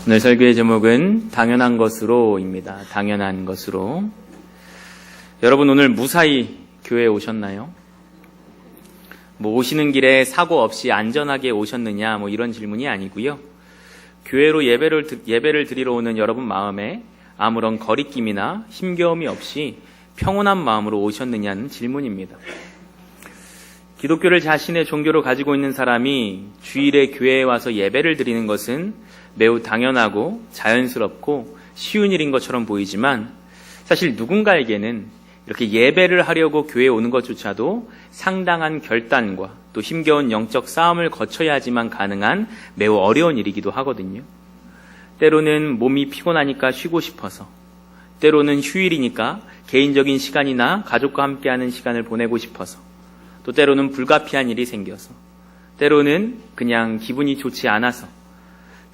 오늘 설교의 제목은 당연한 것으로입니다. 당연한 것으로. 여러분 오늘 무사히 교회에 오셨나요? 오시는 길에 사고 없이 안전하게 오셨느냐 이런 질문이 아니고요. 교회로 예배를 드리러 오는 여러분 마음에 아무런 거리낌이나 힘겨움이 없이 평온한 마음으로 오셨느냐는 질문입니다. 기독교를 자신의 종교로 가지고 있는 사람이 주일에 교회에 와서 예배를 드리는 것은 매우 당연하고 자연스럽고 쉬운 일인 것처럼 보이지만 사실 누군가에게는 이렇게 예배를 하려고 교회에 오는 것조차도 상당한 결단과 또 힘겨운 영적 싸움을 거쳐야지만 가능한 매우 어려운 일이기도 하거든요. 때로는 몸이 피곤하니까 쉬고 싶어서, 때로는 휴일이니까 개인적인 시간이나 가족과 함께하는 시간을 보내고 싶어서, 또 때로는 불가피한 일이 생겨서, 때로는 그냥 기분이 좋지 않아서,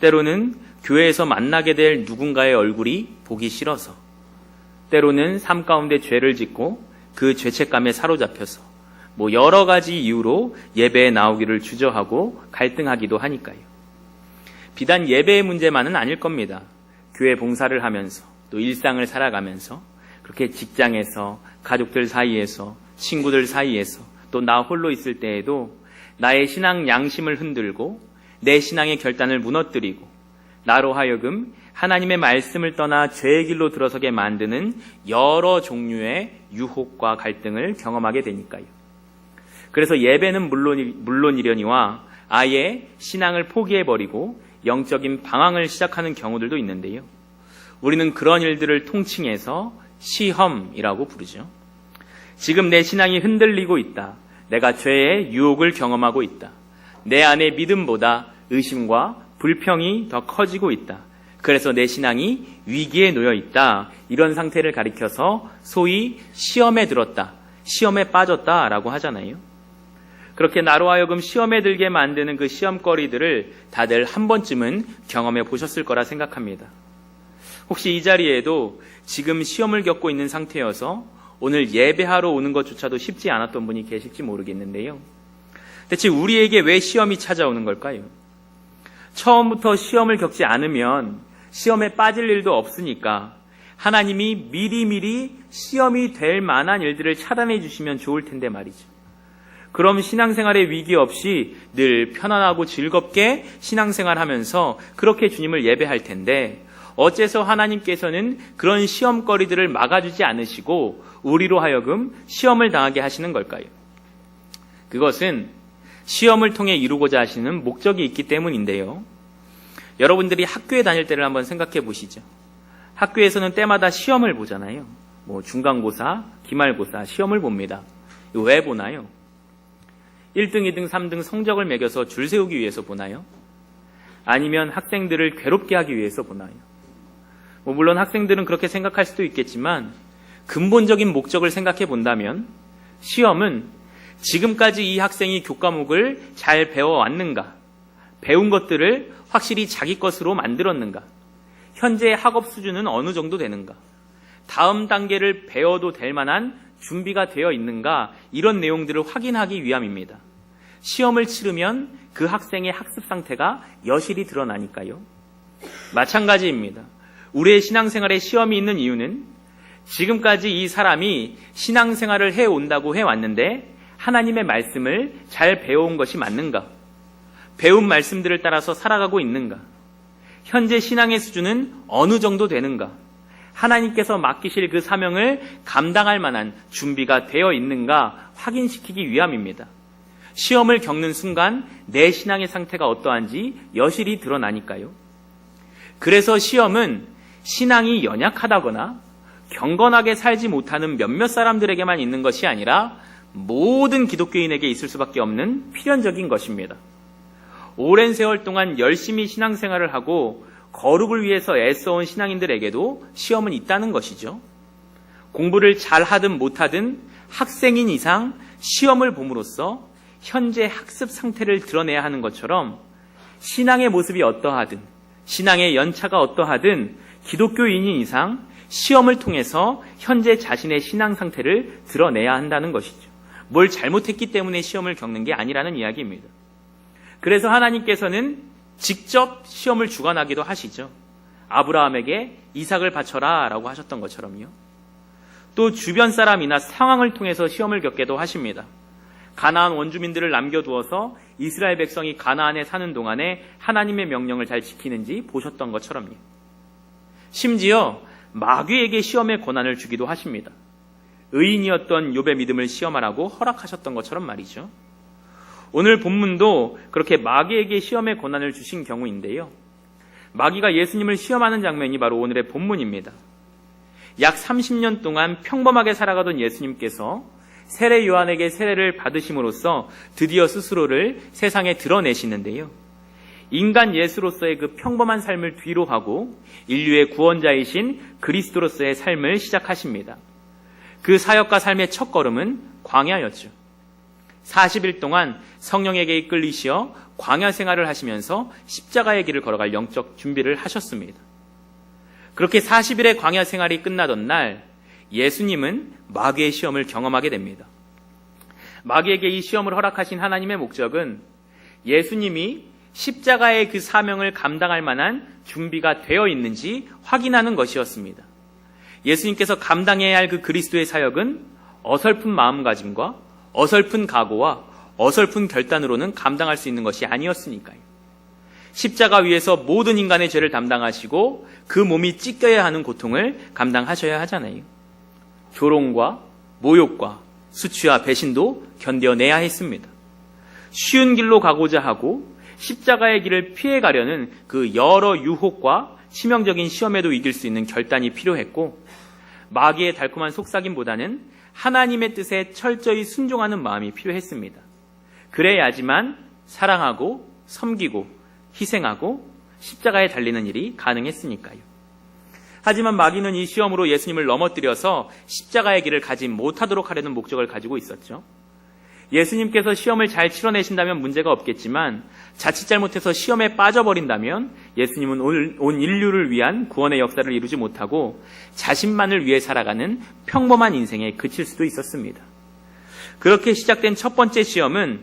때로는 교회에서 만나게 될 누군가의 얼굴이 보기 싫어서, 때로는 삶 가운데 죄를 짓고 그 죄책감에 사로잡혀서 여러 가지 이유로 예배에 나오기를 주저하고 갈등하기도 하니까요. 비단 예배의 문제만은 아닐 겁니다. 교회 봉사를 하면서 또 일상을 살아가면서 그렇게 직장에서, 가족들 사이에서, 친구들 사이에서 또 나 홀로 있을 때에도 나의 신앙 양심을 흔들고 내 신앙의 결단을 무너뜨리고 나로 하여금 하나님의 말씀을 떠나 죄의 길로 들어서게 만드는 여러 종류의 유혹과 갈등을 경험하게 되니까요. 그래서 예배는 물론이려니와 아예 신앙을 포기해버리고 영적인 방황을 시작하는 경우들도 있는데요. 우리는 그런 일들을 통칭해서 시험이라고 부르죠. 지금 내 신앙이 흔들리고 있다. 내가 죄의 유혹을 경험하고 있다. 내 안에 믿음보다 의심과 불평이 더 커지고 있다. 그래서 내 신앙이 위기에 놓여 있다. 이런 상태를 가리켜서 소위 시험에 들었다, 시험에 빠졌다라고 하잖아요. 그렇게 나로 하여금 시험에 들게 만드는 그 시험거리들을 다들 한 번쯤은 경험해 보셨을 거라 생각합니다. 혹시 이 자리에도 지금 시험을 겪고 있는 상태여서 오늘 예배하러 오는 것조차도 쉽지 않았던 분이 계실지 모르겠는데요. 대체 우리에게 왜 시험이 찾아오는 걸까요? 처음부터 시험을 겪지 않으면 시험에 빠질 일도 없으니까 하나님이 미리미리 시험이 될 만한 일들을 차단해 주시면 좋을 텐데 말이죠. 그럼 신앙생활에 위기 없이 늘 편안하고 즐겁게 신앙생활하면서 그렇게 주님을 예배할 텐데 어째서 하나님께서는 그런 시험거리들을 막아주지 않으시고 우리로 하여금 시험을 당하게 하시는 걸까요? 그것은 시험을 통해 이루고자 하시는 목적이 있기 때문인데요. 여러분들이 학교에 다닐 때를 한번 생각해 보시죠. 학교에서는 때마다 시험을 보잖아요. 중간고사, 기말고사, 시험을 봅니다. 왜 보나요? 1등, 2등, 3등 성적을 매겨서 줄 세우기 위해서 보나요? 아니면 학생들을 괴롭게 하기 위해서 보나요? 물론 학생들은 그렇게 생각할 수도 있겠지만 근본적인 목적을 생각해 본다면 시험은 지금까지 이 학생이 교과목을 잘 배워왔는가, 배운 것들을 확실히 자기 것으로 만들었는가, 현재의 학업 수준은 어느 정도 되는가, 다음 단계를 배워도 될 만한 준비가 되어 있는가, 이런 내용들을 확인하기 위함입니다. 시험을 치르면 그 학생의 학습 상태가 여실히 드러나니까요. 마찬가지입니다. 우리의 신앙생활에 시험이 있는 이유는 지금까지 이 사람이 신앙생활을 해온다고 해왔는데 하나님의 말씀을 잘 배워온 것이 맞는가? 배운 말씀들을 따라서 살아가고 있는가? 현재 신앙의 수준은 어느 정도 되는가? 하나님께서 맡기실 그 사명을 감당할 만한 준비가 되어 있는가 확인시키기 위함입니다. 시험을 겪는 순간 내 신앙의 상태가 어떠한지 여실히 드러나니까요. 그래서 시험은 신앙이 연약하다거나 경건하게 살지 못하는 몇몇 사람들에게만 있는 것이 아니라 모든 기독교인에게 있을 수밖에 없는 필연적인 것입니다. 오랜 세월 동안 열심히 신앙생활을 하고 거룩을 위해서 애써온 신앙인들에게도 시험은 있다는 것이죠. 공부를 잘하든 못하든 학생인 이상 시험을 봄으로써 현재 학습 상태를 드러내야 하는 것처럼 신앙의 모습이 어떠하든 신앙의 연차가 어떠하든 기독교인인 이상 시험을 통해서 현재 자신의 신앙 상태를 드러내야 한다는 것이죠. 뭘 잘못했기 때문에 시험을 겪는 게 아니라는 이야기입니다. 그래서 하나님께서는 직접 시험을 주관하기도 하시죠. 아브라함에게 이삭을 바쳐라 라고 하셨던 것처럼요. 또 주변 사람이나 상황을 통해서 시험을 겪게도 하십니다. 가나안 원주민들을 남겨두어서 이스라엘 백성이 가나안에 사는 동안에 하나님의 명령을 잘 지키는지 보셨던 것처럼요. 심지어 마귀에게 시험의 권한을 주기도 하십니다. 의인이었던 욥의 믿음을 시험하라고 허락하셨던 것처럼 말이죠. 오늘 본문도 그렇게 마귀에게 시험의 권한을 주신 경우인데요. 마귀가 예수님을 시험하는 장면이 바로 오늘의 본문입니다. 약 30년 동안 평범하게 살아가던 예수님께서 세례 요한에게 세례를 받으심으로써 드디어 스스로를 세상에 드러내시는데요. 인간 예수로서의 그 평범한 삶을 뒤로 하고 인류의 구원자이신 그리스도로서의 삶을 시작하십니다. 그 사역과 삶의 첫걸음은 광야였죠. 40일 동안 성령에게 이끌리시어 광야 생활을 하시면서 십자가의 길을 걸어갈 영적 준비를 하셨습니다. 그렇게 40일의 광야 생활이 끝나던 날 예수님은 마귀의 시험을 경험하게 됩니다. 마귀에게 이 시험을 허락하신 하나님의 목적은 예수님이 십자가의 그 사명을 감당할 만한 준비가 되어 있는지 확인하는 것이었습니다. 예수님께서 감당해야 할 그 그리스도의 사역은 어설픈 마음가짐과 어설픈 각오와 어설픈 결단으로는 감당할 수 있는 것이 아니었으니까요. 십자가 위에서 모든 인간의 죄를 담당하시고 그 몸이 찢겨야 하는 고통을 감당하셔야 하잖아요. 조롱과 모욕과 수치와 배신도 견뎌내야 했습니다. 쉬운 길로 가고자 하고 십자가의 길을 피해가려는 그 여러 유혹과 치명적인 시험에도 이길 수 있는 결단이 필요했고 마귀의 달콤한 속삭임보다는 하나님의 뜻에 철저히 순종하는 마음이 필요했습니다. 그래야지만 사랑하고 섬기고 희생하고 십자가에 달리는 일이 가능했으니까요. 하지만 마귀는 이 시험으로 예수님을 넘어뜨려서 십자가의 길을 가지 못하도록 하려는 목적을 가지고 있었죠. 예수님께서 시험을 잘 치러내신다면 문제가 없겠지만 자칫 잘못해서 시험에 빠져버린다면 예수님은 온 인류를 위한 구원의 역사를 이루지 못하고 자신만을 위해 살아가는 평범한 인생에 그칠 수도 있었습니다. 그렇게 시작된 첫 번째 시험은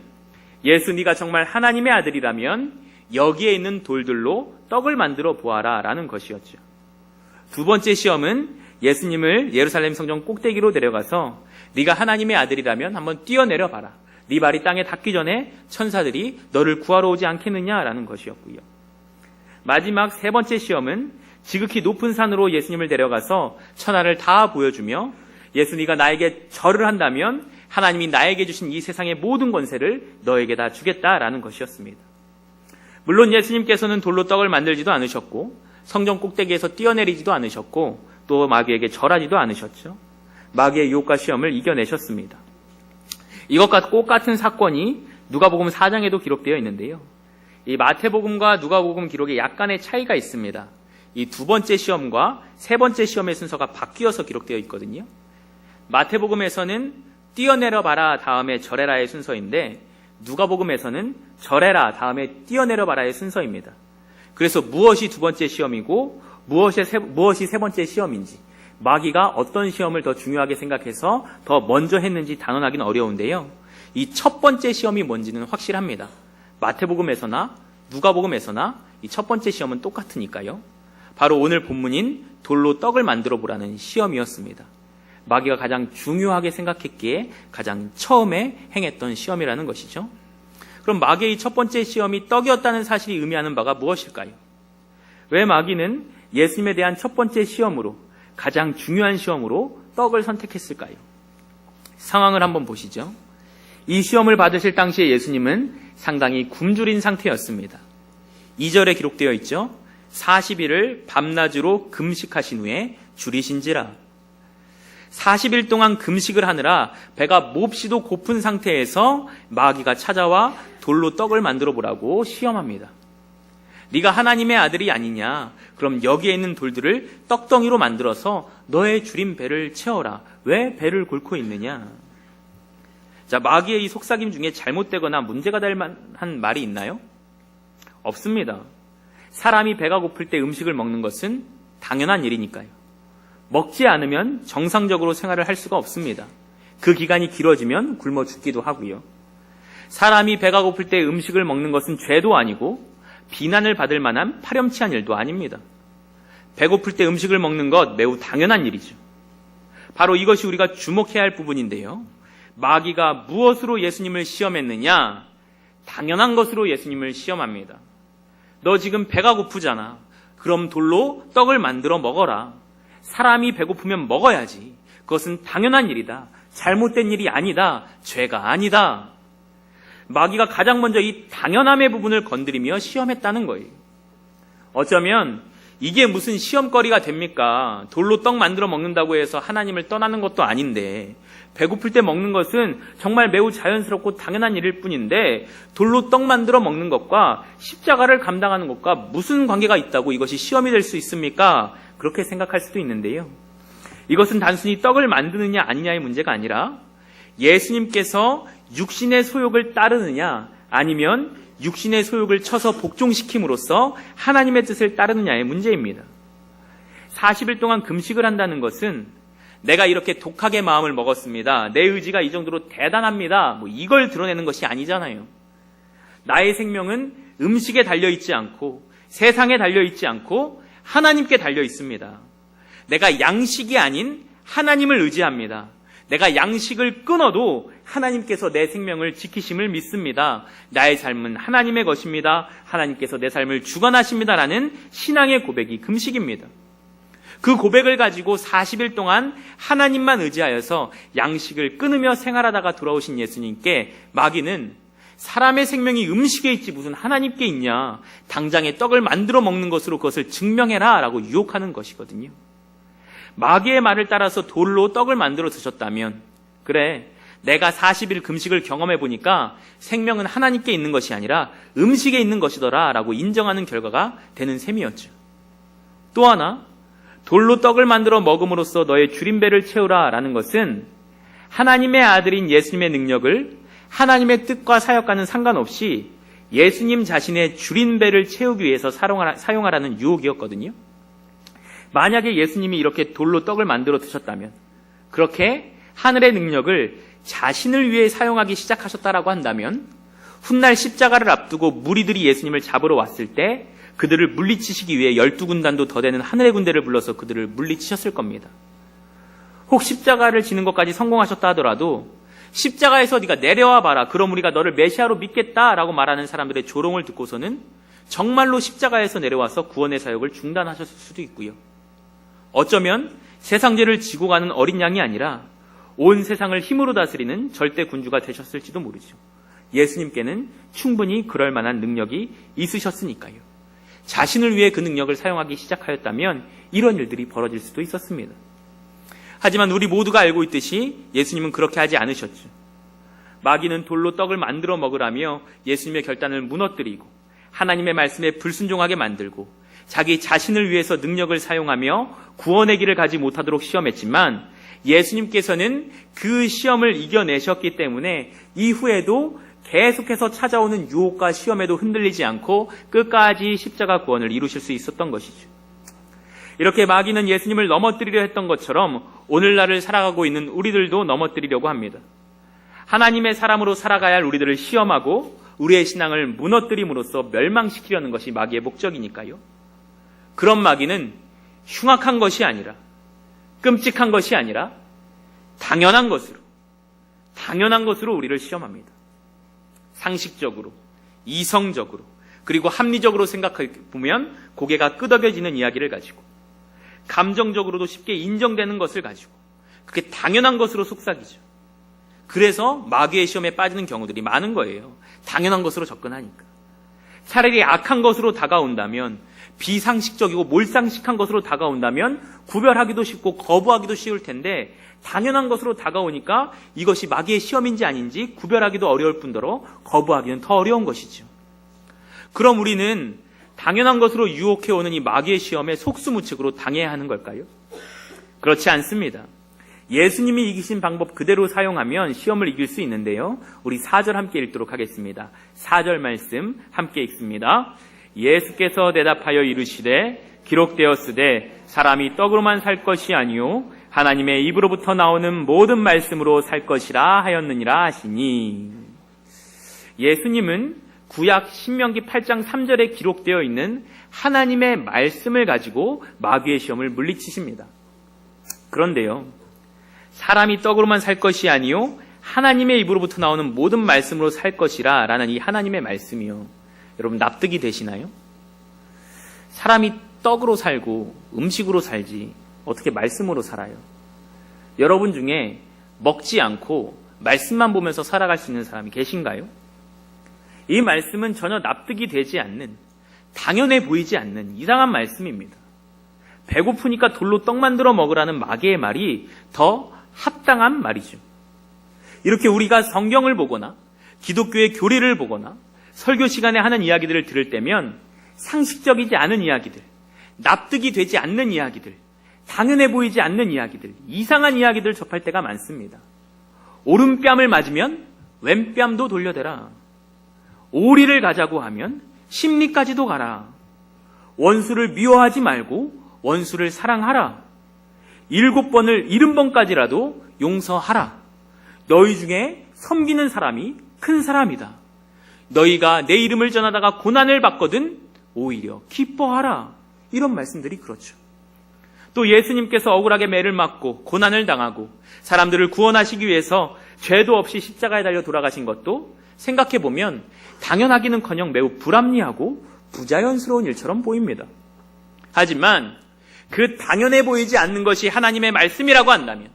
예수 네가 정말 하나님의 아들이라면 여기에 있는 돌들로 떡을 만들어 보아라 라는 것이었죠. 두 번째 시험은 예수님을 예루살렘 성전 꼭대기로 데려가서 네가 하나님의 아들이라면 한번 뛰어내려 봐라. 네 발이 땅에 닿기 전에 천사들이 너를 구하러 오지 않겠느냐라는 것이었고요. 마지막 세 번째 시험은 지극히 높은 산으로 예수님을 데려가서 천하를 다 보여주며 예수 네가 나에게 절을 한다면 하나님이 나에게 주신 이 세상의 모든 권세를 너에게 다 주겠다라는 것이었습니다. 물론 예수님께서는 돌로 떡을 만들지도 않으셨고 성전 꼭대기에서 뛰어내리지도 않으셨고 또 마귀에게 절하지도 않으셨죠. 마귀의 유혹과 시험을 이겨내셨습니다. 이것과 똑같은 사건이 누가복음 4장에도 기록되어 있는데요. 이 마태복음과 누가복음 기록에 약간의 차이가 있습니다. 이 두 번째 시험과 세 번째 시험의 순서가 바뀌어서 기록되어 있거든요. 마태복음에서는 뛰어내려 봐라 다음에 절해라의 순서인데 누가복음에서는 절해라 다음에 뛰어내려 봐라의 순서입니다. 그래서 무엇이 두 번째 시험이고 무엇이 세 번째 시험인지 마귀가 어떤 시험을 더 중요하게 생각해서 더 먼저 했는지 단언하기는 어려운데요. 이 첫 번째 시험이 뭔지는 확실합니다. 마태복음에서나 누가복음에서나 이 첫 번째 시험은 똑같으니까요. 바로 오늘 본문인 돌로 떡을 만들어 보라는 시험이었습니다. 마귀가 가장 중요하게 생각했기에 가장 처음에 행했던 시험이라는 것이죠. 그럼 마귀의 첫 번째 시험이 떡이었다는 사실이 의미하는 바가 무엇일까요? 왜 마귀는 예수님에 대한 첫 번째 시험으로 가장 중요한 시험으로 떡을 선택했을까요? 상황을 한번 보시죠. 이 시험을 받으실 당시에 예수님은 상당히 굶주린 상태였습니다. 2절에 기록되어 있죠. 40일을 밤낮으로 금식하신 후에 줄이신지라. 40일 동안 금식을 하느라 배가 몹시도 고픈 상태에서 마귀가 찾아와 돌로 떡을 만들어 보라고 시험합니다. 네가 하나님의 아들이 아니냐? 그럼 여기에 있는 돌들을 떡덩이로 만들어서 너의 줄인 배를 채워라. 왜 배를 곪고 있느냐? 자, 마귀의 이 속삭임 중에 잘못되거나 문제가 될 만한 말이 있나요? 없습니다. 사람이 배가 고플 때 음식을 먹는 것은 당연한 일이니까요. 먹지 않으면 정상적으로 생활을 할 수가 없습니다. 그 기간이 길어지면 굶어 죽기도 하고요. 사람이 배가 고플 때 음식을 먹는 것은 죄도 아니고 비난을 받을 만한 파렴치한 일도 아닙니다. 배고플 때 음식을 먹는 것 매우 당연한 일이죠. 바로 이것이 우리가 주목해야 할 부분인데요. 마귀가 무엇으로 예수님을 시험했느냐? 당연한 것으로 예수님을 시험합니다. 너 지금 배가 고프잖아. 그럼 돌로 떡을 만들어 먹어라. 사람이 배고프면 먹어야지. 그것은 당연한 일이다. 잘못된 일이 아니다. 죄가 아니다. 마귀가 가장 먼저 이 당연함의 부분을 건드리며 시험했다는 거예요. 어쩌면 이게 무슨 시험거리가 됩니까? 돌로 떡 만들어 먹는다고 해서 하나님을 떠나는 것도 아닌데, 배고플 때 먹는 것은 정말 매우 자연스럽고 당연한 일일 뿐인데 돌로 떡 만들어 먹는 것과 십자가를 감당하는 것과 무슨 관계가 있다고 이것이 시험이 될 수 있습니까? 그렇게 생각할 수도 있는데요. 이것은 단순히 떡을 만드느냐 아니냐의 문제가 아니라 예수님께서 육신의 소욕을 따르느냐 아니면 육신의 소욕을 쳐서 복종시킴으로써 하나님의 뜻을 따르느냐의 문제입니다. 40일 동안 금식을 한다는 것은 내가 이렇게 독하게 마음을 먹었습니다. 내 의지가 이 정도로 대단합니다. 이걸 드러내는 것이 아니잖아요. 나의 생명은 음식에 달려있지 않고 세상에 달려있지 않고 하나님께 달려있습니다. 내가 양식이 아닌 하나님을 의지합니다. 내가 양식을 끊어도 하나님께서 내 생명을 지키심을 믿습니다. 나의 삶은 하나님의 것입니다. 하나님께서 내 삶을 주관하십니다라는 신앙의 고백이 금식입니다. 그 고백을 가지고 40일 동안 하나님만 의지하여서 양식을 끊으며 생활하다가 돌아오신 예수님께 마귀는 사람의 생명이 음식에 있지 무슨 하나님께 있냐. 당장에 떡을 만들어 먹는 것으로 그것을 증명해라 라고 유혹하는 것이거든요. 마귀의 말을 따라서 돌로 떡을 만들어 드셨다면 그래 내가 40일 금식을 경험해 보니까 생명은 하나님께 있는 것이 아니라 음식에 있는 것이더라 라고 인정하는 결과가 되는 셈이었죠. 또 하나 돌로 떡을 만들어 먹음으로써 너의 줄임배를 채우라 라는 것은 하나님의 아들인 예수님의 능력을 하나님의 뜻과 사역과는 상관없이 예수님 자신의 줄임배를 채우기 위해서 사용하라는 유혹이었거든요. 만약에 예수님이 이렇게 돌로 떡을 만들어 드셨다면 그렇게 하늘의 능력을 자신을 위해 사용하기 시작하셨다라고 한다면 훗날 십자가를 앞두고 무리들이 예수님을 잡으러 왔을 때 그들을 물리치시기 위해 12군단도 더 되는 하늘의 군대를 불러서 그들을 물리치셨을 겁니다. 혹 십자가를 지는 것까지 성공하셨다 하더라도 십자가에서 네가 내려와 봐라. 그럼 우리가 너를 메시아로 믿겠다라고 말하는 사람들의 조롱을 듣고서는 정말로 십자가에서 내려와서 구원의 사역을 중단하셨을 수도 있고요. 어쩌면 세상 죄를 지고 가는 어린 양이 아니라 온 세상을 힘으로 다스리는 절대 군주가 되셨을지도 모르죠. 예수님께는 충분히 그럴 만한 능력이 있으셨으니까요. 자신을 위해 그 능력을 사용하기 시작하였다면 이런 일들이 벌어질 수도 있었습니다. 하지만 우리 모두가 알고 있듯이 예수님은 그렇게 하지 않으셨죠. 마귀는 돌로 떡을 만들어 먹으라며 예수님의 결단을 무너뜨리고 하나님의 말씀에 불순종하게 만들고 자기 자신을 위해서 능력을 사용하며 구원의 길을 가지 못하도록 시험했지만 예수님께서는 그 시험을 이겨내셨기 때문에 이후에도 계속해서 찾아오는 유혹과 시험에도 흔들리지 않고 끝까지 십자가 구원을 이루실 수 있었던 것이죠. 이렇게 마귀는 예수님을 넘어뜨리려 했던 것처럼 오늘날을 살아가고 있는 우리들도 넘어뜨리려고 합니다. 하나님의 사람으로 살아가야 할 우리들을 시험하고 우리의 신앙을 무너뜨림으로써 멸망시키려는 것이 마귀의 목적이니까요. 그런 마귀는 흉악한 것이 아니라 끔찍한 것이 아니라 당연한 것으로 우리를 시험합니다. 상식적으로, 이성적으로, 그리고 합리적으로 생각해 보면 고개가 끄덕여지는 이야기를 가지고 감정적으로도 쉽게 인정되는 것을 가지고 그게 당연한 것으로 속삭이죠. 그래서 마귀의 시험에 빠지는 경우들이 많은 거예요. 당연한 것으로 접근하니까. 차라리 악한 것으로 다가온다면, 비상식적이고 몰상식한 것으로 다가온다면 구별하기도 쉽고 거부하기도 쉬울 텐데 당연한 것으로 다가오니까 이것이 마귀의 시험인지 아닌지 구별하기도 어려울 뿐더러 거부하기는 더 어려운 것이죠. 그럼 우리는 당연한 것으로 유혹해오는 이 마귀의 시험에 속수무책으로 당해야 하는 걸까요? 그렇지 않습니다. 예수님이 이기신 방법 그대로 사용하면 시험을 이길 수 있는데요. 우리 4절 함께 읽도록 하겠습니다. 4절 말씀 함께 읽습니다. 예수께서 대답하여 이르시되 기록되었으되 사람이 떡으로만 살 것이 아니요 하나님의 입으로부터 나오는 모든 말씀으로 살 것이라 하였느니라 하시니. 예수님은 구약 신명기 8장 3절에 기록되어 있는 하나님의 말씀을 가지고 마귀의 시험을 물리치십니다. 그런데요, 사람이 떡으로만 살 것이 아니요 하나님의 입으로부터 나오는 모든 말씀으로 살 것이라 라는 이 하나님의 말씀이요, 여러분 납득이 되시나요? 사람이 떡으로 살고 음식으로 살지 어떻게 말씀으로 살아요? 여러분 중에 먹지 않고 말씀만 보면서 살아갈 수 있는 사람이 계신가요? 이 말씀은 전혀 납득이 되지 않는, 당연해 보이지 않는 이상한 말씀입니다. 배고프니까 돌로 떡 만들어 먹으라는 마귀의 말이 더 합당한 말이죠. 이렇게 우리가 성경을 보거나 기독교의 교리를 보거나 설교 시간에 하는 이야기들을 들을 때면 상식적이지 않은 이야기들, 납득이 되지 않는 이야기들, 당연해 보이지 않는 이야기들, 이상한 이야기들 접할 때가 많습니다. 오른뺨을 맞으면 왼뺨도 돌려대라. 오리를 가자고 하면 심리까지도 가라. 원수를 미워하지 말고 원수를 사랑하라. 7번을 70번까지라도 용서하라. 너희 중에 섬기는 사람이 큰 사람이다. 너희가 내 이름을 전하다가 고난을 받거든 오히려 기뻐하라. 이런 말씀들이 그렇죠. 또 예수님께서 억울하게 매를 맞고 고난을 당하고 사람들을 구원하시기 위해서 죄도 없이 십자가에 달려 돌아가신 것도 생각해보면 당연하기는커녕 매우 불합리하고 부자연스러운 일처럼 보입니다. 하지만 그 당연해 보이지 않는 것이 하나님의 말씀이라고 한다면,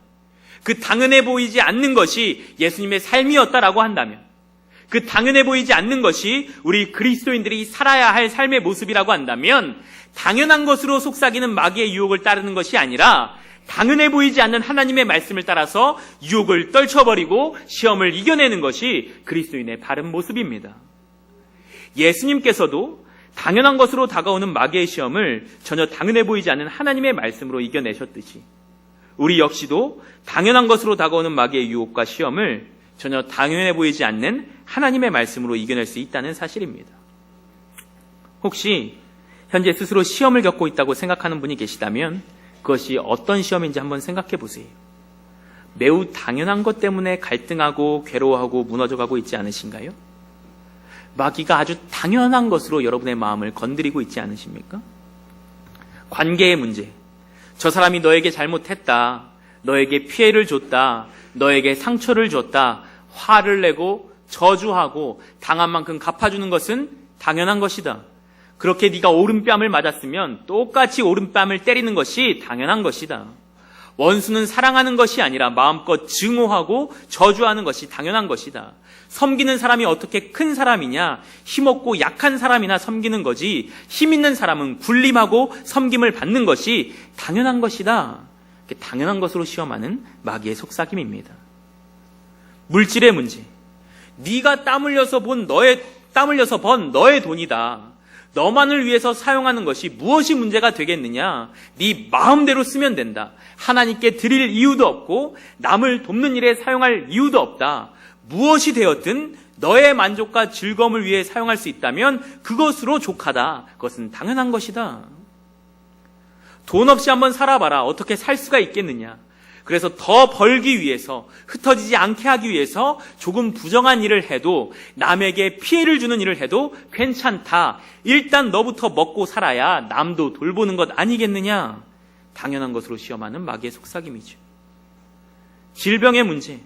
그 당연해 보이지 않는 것이 예수님의 삶이었다라고 한다면, 그 당연해 보이지 않는 것이 우리 그리스도인들이 살아야 할 삶의 모습이라고 한다면, 당연한 것으로 속삭이는 마귀의 유혹을 따르는 것이 아니라 당연해 보이지 않는 하나님의 말씀을 따라서 유혹을 떨쳐버리고 시험을 이겨내는 것이 그리스도인의 바른 모습입니다. 예수님께서도 당연한 것으로 다가오는 마귀의 시험을 전혀 당연해 보이지 않는 하나님의 말씀으로 이겨내셨듯이 우리 역시도 당연한 것으로 다가오는 마귀의 유혹과 시험을 전혀 당연해 보이지 않는 하나님의 말씀으로 이겨낼 수 있다는 사실입니다. 혹시 현재 스스로 시험을 겪고 있다고 생각하는 분이 계시다면 그것이 어떤 시험인지 한번 생각해 보세요. 매우 당연한 것 때문에 갈등하고 괴로워하고 무너져가고 있지 않으신가요? 마귀가 아주 당연한 것으로 여러분의 마음을 건드리고 있지 않으십니까? 관계의 문제, 저 사람이 너에게 잘못했다, 너에게 피해를 줬다, 너에게 상처를 줬다, 화를 내고 저주하고 당한 만큼 갚아주는 것은 당연한 것이다. 그렇게 네가 오른뺨을 맞았으면 똑같이 오른뺨을 때리는 것이 당연한 것이다. 원수는 사랑하는 것이 아니라 마음껏 증오하고 저주하는 것이 당연한 것이다. 섬기는 사람이 어떻게 큰 사람이냐? 힘없고 약한 사람이나 섬기는 거지, 힘 있는 사람은 군림하고 섬김을 받는 것이 당연한 것이다. 당연한 것으로 시험하는 마귀의 속삭임입니다. 물질의 문제, 네가 땀 흘려서 번 너의 돈이다. 너만을 위해서 사용하는 것이 무엇이 문제가 되겠느냐? 네 마음대로 쓰면 된다. 하나님께 드릴 이유도 없고 남을 돕는 일에 사용할 이유도 없다. 무엇이 되었든 너의 만족과 즐거움을 위해 사용할 수 있다면 그것으로 족하다. 그것은 당연한 것이다. 돈 없이 한번 살아봐라. 어떻게 살 수가 있겠느냐? 그래서 더 벌기 위해서, 흩어지지 않게 하기 위해서 조금 부정한 일을 해도, 남에게 피해를 주는 일을 해도 괜찮다. 일단 너부터 먹고 살아야 남도 돌보는 것 아니겠느냐? 당연한 것으로 시험하는 마귀의 속삭임이죠. 질병의 문제,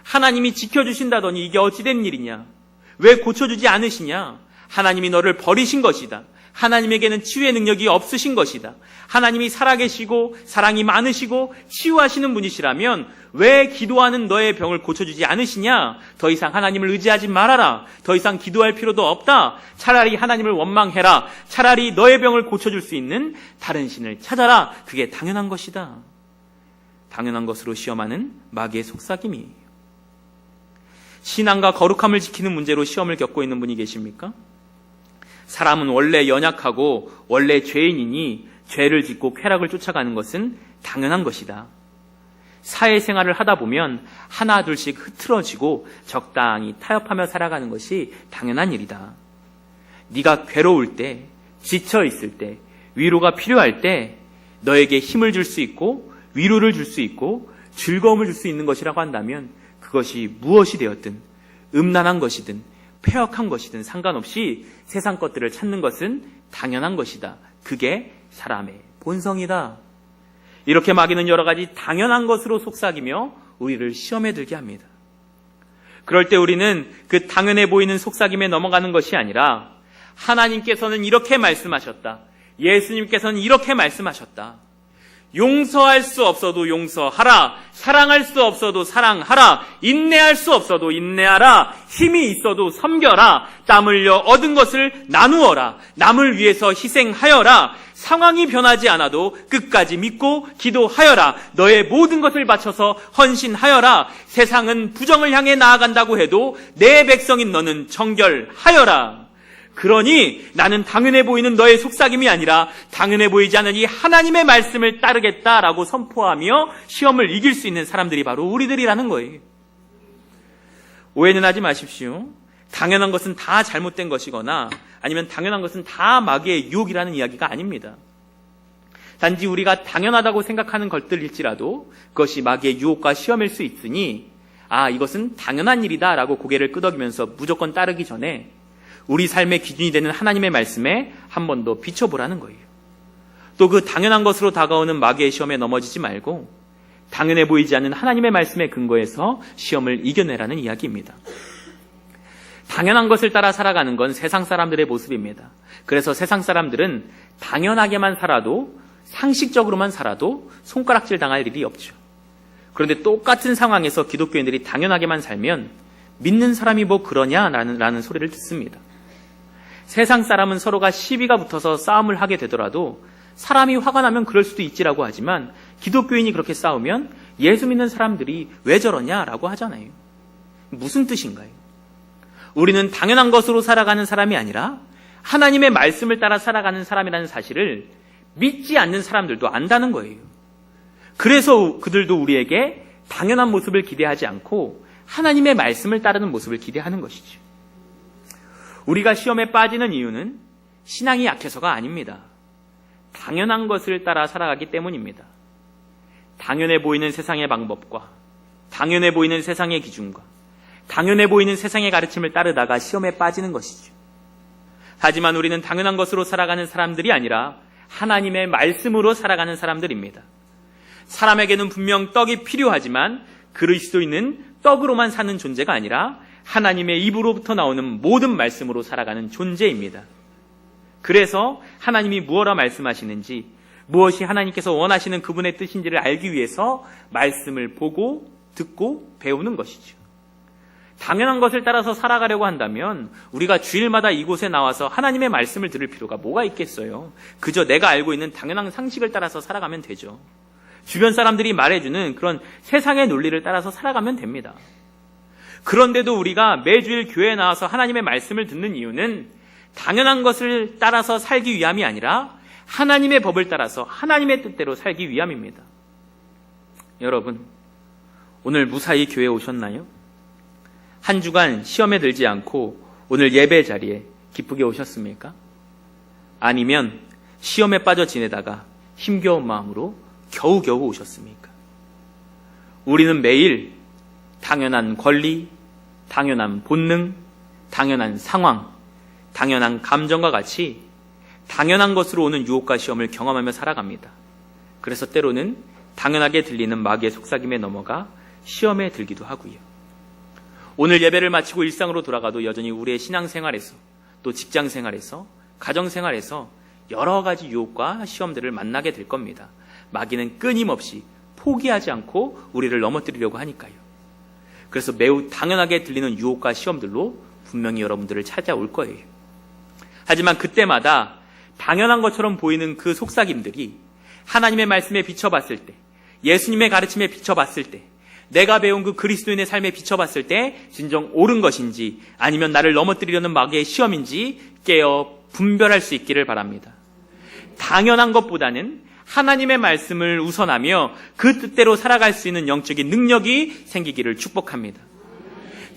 하나님이 지켜주신다더니 이게 어찌된 일이냐? 왜 고쳐주지 않으시냐? 하나님이 너를 버리신 것이다. 하나님에게는 치유의 능력이 없으신 것이다. 하나님이 살아계시고 사랑이 많으시고 치유하시는 분이시라면 왜 기도하는 너의 병을 고쳐주지 않으시냐? 더 이상 하나님을 의지하지 말아라. 더 이상 기도할 필요도 없다. 차라리 하나님을 원망해라. 차라리 너의 병을 고쳐줄 수 있는 다른 신을 찾아라. 그게 당연한 것이다. 당연한 것으로 시험하는 마귀의 속삭임이에요. 신앙과 거룩함을 지키는 문제로 시험을 겪고 있는 분이 계십니까? 사람은 원래 연약하고 원래 죄인이니 죄를 짓고 쾌락을 쫓아가는 것은 당연한 것이다. 사회생활을 하다 보면 하나 둘씩 흐트러지고 적당히 타협하며 살아가는 것이 당연한 일이다. 네가 괴로울 때, 지쳐 있을 때, 위로가 필요할 때 너에게 힘을 줄 수 있고 위로를 줄 수 있고 즐거움을 줄 수 있는 것이라고 한다면 그것이 무엇이 되었든, 음란한 것이든 폐역한 것이든 상관없이 세상 것들을 찾는 것은 당연한 것이다. 그게 사람의 본성이다. 이렇게 마귀는 여러 가지 당연한 것으로 속삭이며 우리를 시험에 들게 합니다. 그럴 때 우리는 그 당연해 보이는 속삭임에 넘어가는 것이 아니라 하나님께서는 이렇게 말씀하셨다. 예수님께서는 이렇게 말씀하셨다. 용서할 수 없어도 용서하라. 사랑할 수 없어도 사랑하라. 인내할 수 없어도 인내하라. 힘이 있어도 섬겨라. 땀 흘려 얻은 것을 나누어라. 남을 위해서 희생하여라. 상황이 변하지 않아도 끝까지 믿고 기도하여라. 너의 모든 것을 바쳐서 헌신하여라. 세상은 부정을 향해 나아간다고 해도 내 백성인 너는 정결하여라. 그러니 나는 당연해 보이는 너의 속삭임이 아니라 당연해 보이지 않는 이 하나님의 말씀을 따르겠다라고 선포하며 시험을 이길 수 있는 사람들이 바로 우리들이라는 거예요. 오해는 하지 마십시오. 당연한 것은 다 잘못된 것이거나 아니면 당연한 것은 다 마귀의 유혹이라는 이야기가 아닙니다. 단지 우리가 당연하다고 생각하는 것들일지라도 그것이 마귀의 유혹과 시험일 수 있으니 이것은 당연한 일이다라고 고개를 끄덕이면서 무조건 따르기 전에 우리 삶의 기준이 되는 하나님의 말씀에 한 번 더 비춰보라는 거예요. 또 그 당연한 것으로 다가오는 마귀의 시험에 넘어지지 말고 당연해 보이지 않는 하나님의 말씀에 근거해서 시험을 이겨내라는 이야기입니다. 당연한 것을 따라 살아가는 건 세상 사람들의 모습입니다. 그래서 세상 사람들은 당연하게만 살아도 상식적으로만 살아도 손가락질 당할 일이 없죠. 그런데 똑같은 상황에서 기독교인들이 당연하게만 살면 믿는 사람이 뭐 그러냐라는 소리를 듣습니다. 세상 사람은 서로가 시비가 붙어서 싸움을 하게 되더라도 사람이 화가 나면 그럴 수도 있지라고 하지만 기독교인이 그렇게 싸우면 예수 믿는 사람들이 왜 저러냐라고 하잖아요. 무슨 뜻인가요? 우리는 당연한 것으로 살아가는 사람이 아니라 하나님의 말씀을 따라 살아가는 사람이라는 사실을 믿지 않는 사람들도 안다는 거예요. 그래서 그들도 우리에게 당연한 모습을 기대하지 않고 하나님의 말씀을 따르는 모습을 기대하는 것이죠. 우리가 시험에 빠지는 이유는 신앙이 약해서가 아닙니다. 당연한 것을 따라 살아가기 때문입니다. 당연해 보이는 세상의 방법과 당연해 보이는 세상의 기준과 당연해 보이는 세상의 가르침을 따르다가 시험에 빠지는 것이죠. 하지만 우리는 당연한 것으로 살아가는 사람들이 아니라 하나님의 말씀으로 살아가는 사람들입니다. 사람에게는 분명 떡이 필요하지만 그리스도인은 떡으로만 사는 존재가 아니라 하나님의 입으로부터 나오는 모든 말씀으로 살아가는 존재입니다. 그래서 하나님이 무엇라 말씀하시는지, 무엇이 하나님께서 원하시는 그분의 뜻인지를 알기 위해서 말씀을 보고 듣고 배우는 것이죠. 당연한 것을 따라서 살아가려고 한다면 우리가 주일마다 이곳에 나와서 하나님의 말씀을 들을 필요가 뭐가 있겠어요? 그저 내가 알고 있는 당연한 상식을 따라서 살아가면 되죠. 주변 사람들이 말해주는 그런 세상의 논리를 따라서 살아가면 됩니다. 그런데도 우리가 매주일 교회에 나와서 하나님의 말씀을 듣는 이유는 당연한 것을 따라서 살기 위함이 아니라 하나님의 법을 따라서 하나님의 뜻대로 살기 위함입니다. 여러분, 오늘 무사히 교회에 오셨나요? 한 주간 시험에 들지 않고 오늘 예배 자리에 기쁘게 오셨습니까? 아니면 시험에 빠져 지내다가 힘겨운 마음으로 겨우겨우 오셨습니까? 우리는 매일 당연한 권리, 당연한 본능, 당연한 상황, 당연한 감정과 같이 당연한 것으로 오는 유혹과 시험을 경험하며 살아갑니다. 그래서 때로는 당연하게 들리는 마귀의 속삭임에 넘어가 시험에 들기도 하고요. 오늘 예배를 마치고 일상으로 돌아가도 여전히 우리의 신앙생활에서 또 직장생활에서 가정생활에서 여러 가지 유혹과 시험들을 만나게 될 겁니다. 마귀는 끊임없이 포기하지 않고 우리를 넘어뜨리려고 하니까요. 그래서 매우 당연하게 들리는 유혹과 시험들로 분명히 여러분들을 찾아올 거예요. 하지만 그때마다 당연한 것처럼 보이는 그 속삭임들이 하나님의 말씀에 비춰봤을 때, 예수님의 가르침에 비춰봤을 때, 내가 배운 그 그리스도인의 삶에 비춰봤을 때 진정 옳은 것인지 아니면 나를 넘어뜨리려는 마귀의 시험인지 깨어 분별할 수 있기를 바랍니다. 당연한 것보다는 하나님의 말씀을 우선하며 그 뜻대로 살아갈 수 있는 영적인 능력이 생기기를 축복합니다.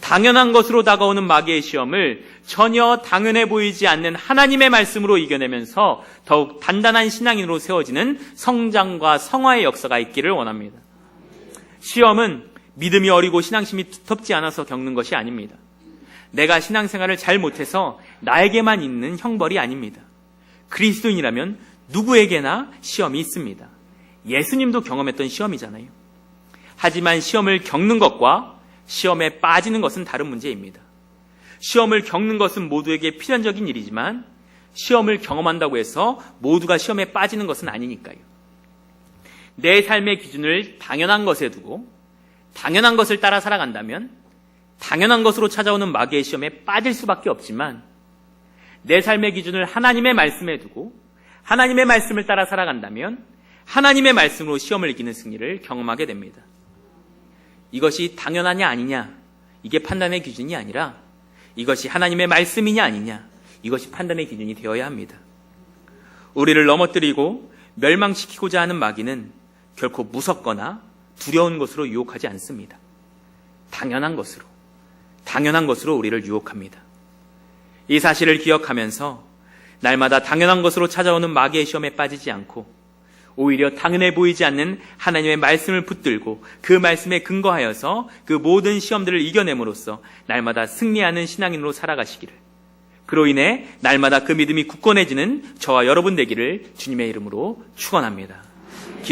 당연한 것으로 다가오는 마귀의 시험을 전혀 당연해 보이지 않는 하나님의 말씀으로 이겨내면서 더욱 단단한 신앙인으로 세워지는 성장과 성화의 역사가 있기를 원합니다. 시험은 믿음이 어리고 신앙심이 두텁지 않아서 겪는 것이 아닙니다. 내가 신앙생활을 잘 못해서 나에게만 있는 형벌이 아닙니다. 그리스도인이라면 누구에게나 시험이 있습니다. 예수님도 경험했던 시험이잖아요. 하지만 시험을 겪는 것과 시험에 빠지는 것은 다른 문제입니다. 시험을 겪는 것은 모두에게 필연적인 일이지만 시험을 경험한다고 해서 모두가 시험에 빠지는 것은 아니니까요. 내 삶의 기준을 당연한 것에 두고 당연한 것을 따라 살아간다면 당연한 것으로 찾아오는 마귀의 시험에 빠질 수밖에 없지만 내 삶의 기준을 하나님의 말씀에 두고 하나님의 말씀을 따라 살아간다면 하나님의 말씀으로 시험을 이기는 승리를 경험하게 됩니다. 이것이 당연하냐 아니냐, 이게 판단의 기준이 아니라 이것이 하나님의 말씀이냐 아니냐, 이것이 판단의 기준이 되어야 합니다. 우리를 넘어뜨리고 멸망시키고자 하는 마귀는 결코 무섭거나 두려운 것으로 유혹하지 않습니다. 당연한 것으로 우리를 유혹합니다. 이 사실을 기억하면서 날마다 당연한 것으로 찾아오는 마귀의 시험에 빠지지 않고 오히려 당연해 보이지 않는 하나님의 말씀을 붙들고 그 말씀에 근거하여서 그 모든 시험들을 이겨냄으로써 날마다 승리하는 신앙인으로 살아가시기를, 그로 인해 날마다 그 믿음이 굳건해지는 저와 여러분 되기를 주님의 이름으로 축원합니다.